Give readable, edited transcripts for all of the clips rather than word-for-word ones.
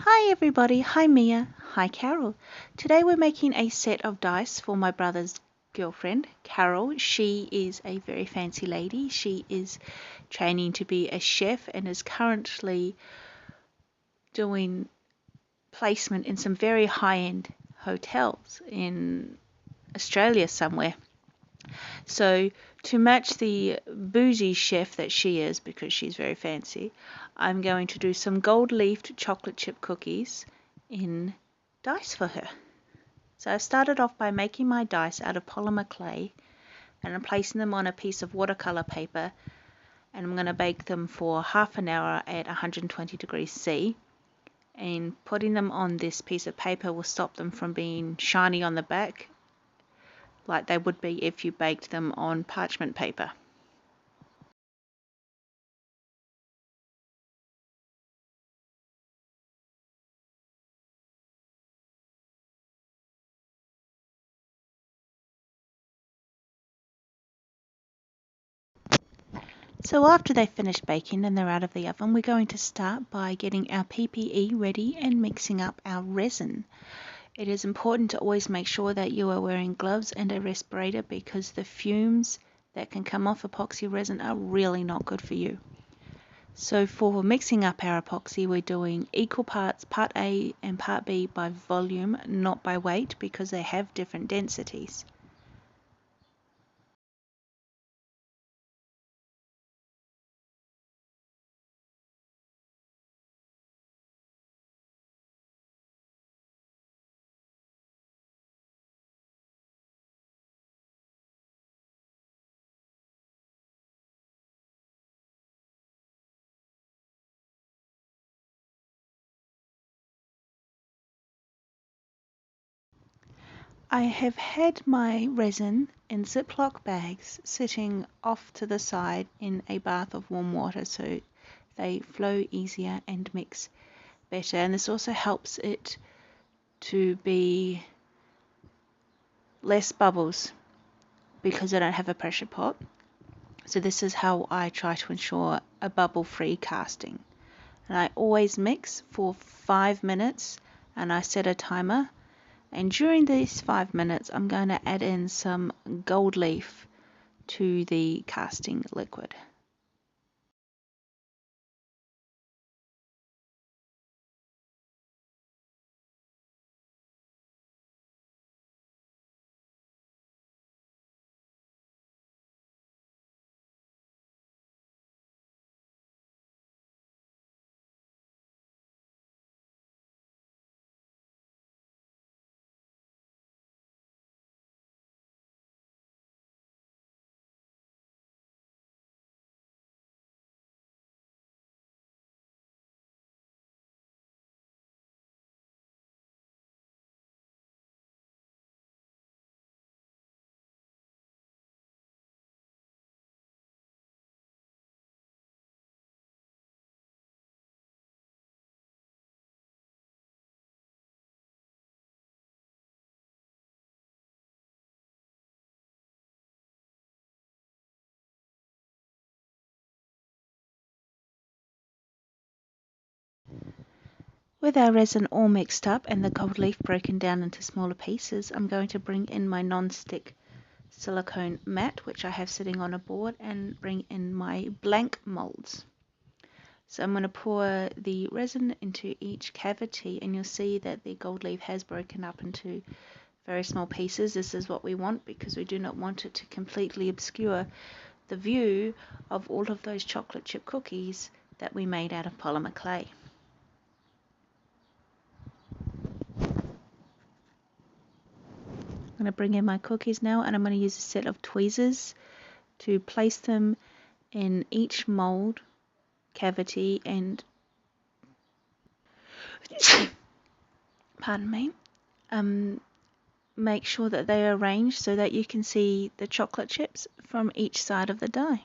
Hi everybody, hi Mia, hi Carol. Today we're making a set of dice for my brother's girlfriend, Carol. She is a very fancy lady. She is training to be a chef and is currently doing placement in some very high-end hotels in Australia somewhere. So to match the bougie chef that she is, because she's very fancy, I'm going to do some gold-leafed chocolate chip cookies in dice for her. So I started off by making my dice out of polymer clay and I'm placing them on a piece of watercolor paper, and I'm going to bake them for half an hour at 120 degrees C. And putting them on this piece of paper will stop them from being shiny on the back like they would be if you baked them on parchment paper. So after they've finished baking and they're out of the oven, we're going to start by getting our PPE ready and mixing up our resin. It is important to always make sure that you are wearing gloves and a respirator because the fumes that can come off epoxy resin are really not good for you. So for mixing up our epoxy, we're doing equal parts, part A and part B by volume, not by weight, because they have different densities. I have had my resin in Ziploc bags sitting off to the side in a bath of warm water so they flow easier and mix better, and this also helps it to be less bubbles because I don't have a pressure pot. So this is how I try to ensure a bubble-free casting. And I always mix for 5 minutes and I set a timer. And during these 5 minutes, I'm going to add in some gold leaf to the casting liquid. With our resin all mixed up and the gold leaf broken down into smaller pieces, I'm going to bring in my non-stick silicone mat, which I have sitting on a board, and bring in my blank molds. So I'm going to pour the resin into each cavity, and you'll see that the gold leaf has broken up into very small pieces. This is what we want because we do not want it to completely obscure the view of all of those chocolate chip cookies that we made out of polymer clay. I'm going to bring in my cookies now, and I'm going to use a set of tweezers to place them in each mold cavity and pardon me, make sure that they are arranged so that you can see the chocolate chips from each side of the die.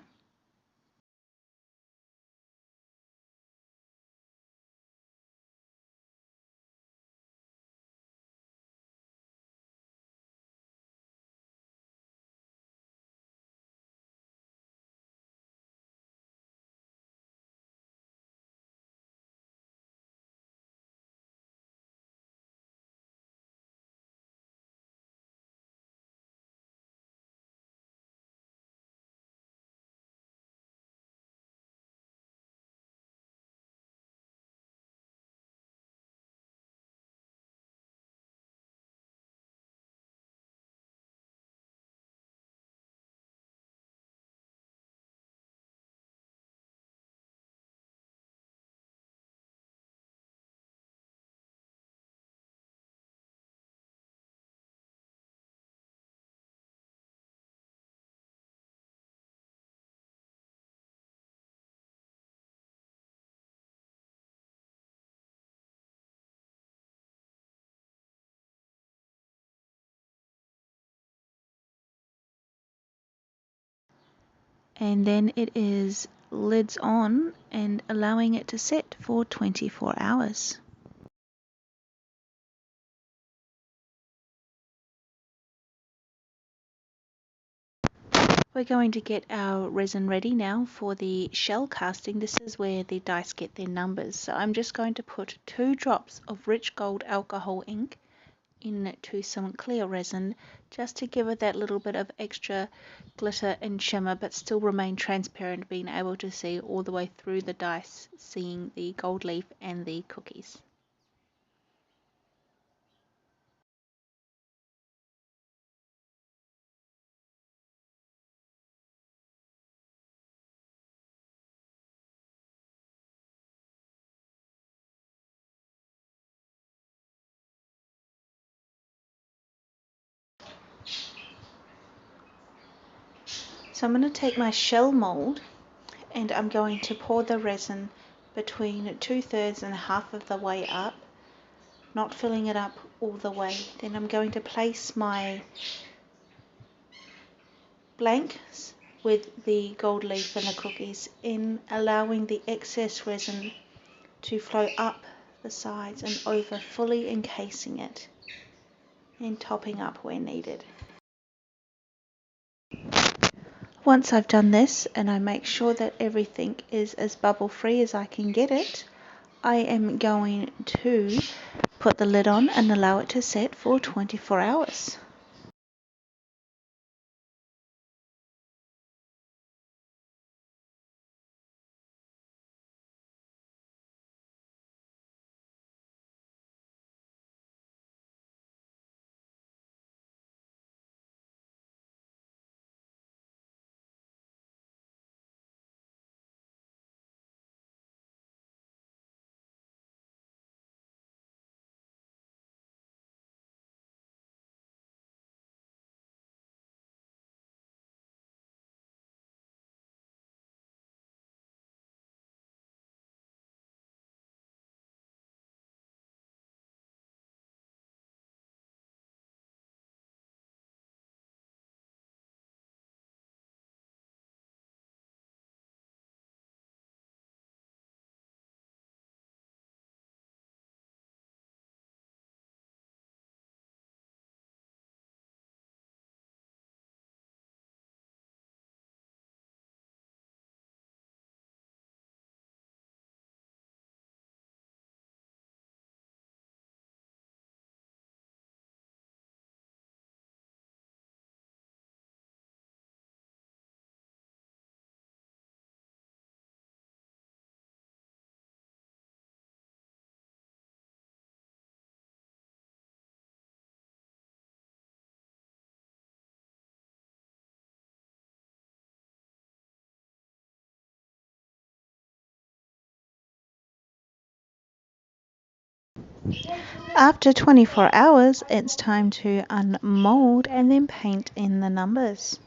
and then it is lids on and allowing it to set for 24 hours. We're going to get our resin ready now for the shell casting. This is where the dice get their numbers. So I'm just going to put 2 drops of rich gold alcohol ink into some clear resin just to give it that little bit of extra glitter and shimmer, but still remain transparent, being able to see all the way through the dice, seeing the gold leaf and the cookies. So I'm going to take my shell mold and I'm going to pour the resin between 2/3 and half of the way up, not filling it up all the way. Then I'm going to place my blanks with the gold leaf and the cookies in, allowing the excess resin to flow up the sides and over, fully encasing it and topping up where needed. Once I've done this and I make sure that everything is as bubble free as I can get it, I am going to put the lid on and allow it to set for 24 hours. After 24 hours, it's time to unmold and then paint in the numbers.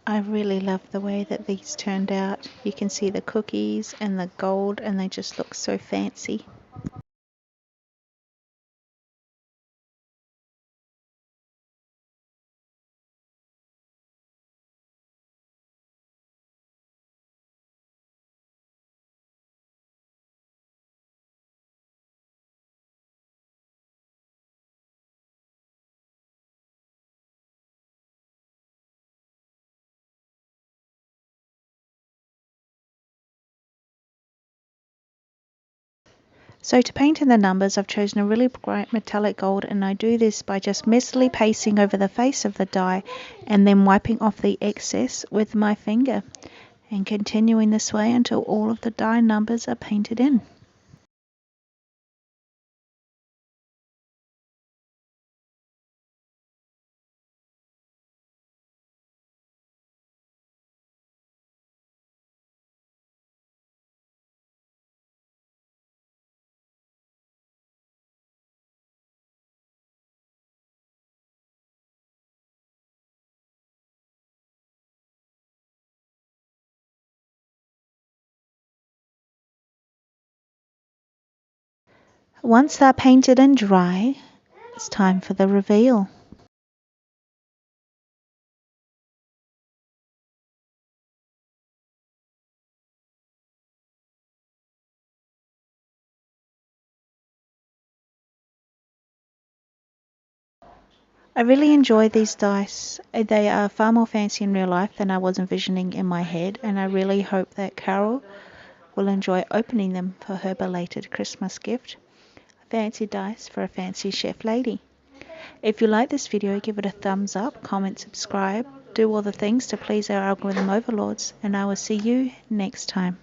I really love the way that these turned out. You can see the cookies and the gold and they just look so fancy. So to paint in the numbers, I've chosen a really bright metallic gold, and I do this by just messily pasting over the face of the die and then wiping off the excess with my finger, and continuing this way until all of the die numbers are painted in. Once they're painted and dry, it's time for the reveal. I really enjoy these dice. They are far more fancy in real life than I was envisioning in my head, and I really hope that Carol will enjoy opening them for her belated Christmas gift. Fancy dice for a fancy chef lady. If you like this video, give it a thumbs up, comment, subscribe, do all the things to please our algorithm overlords, and I will see you next time.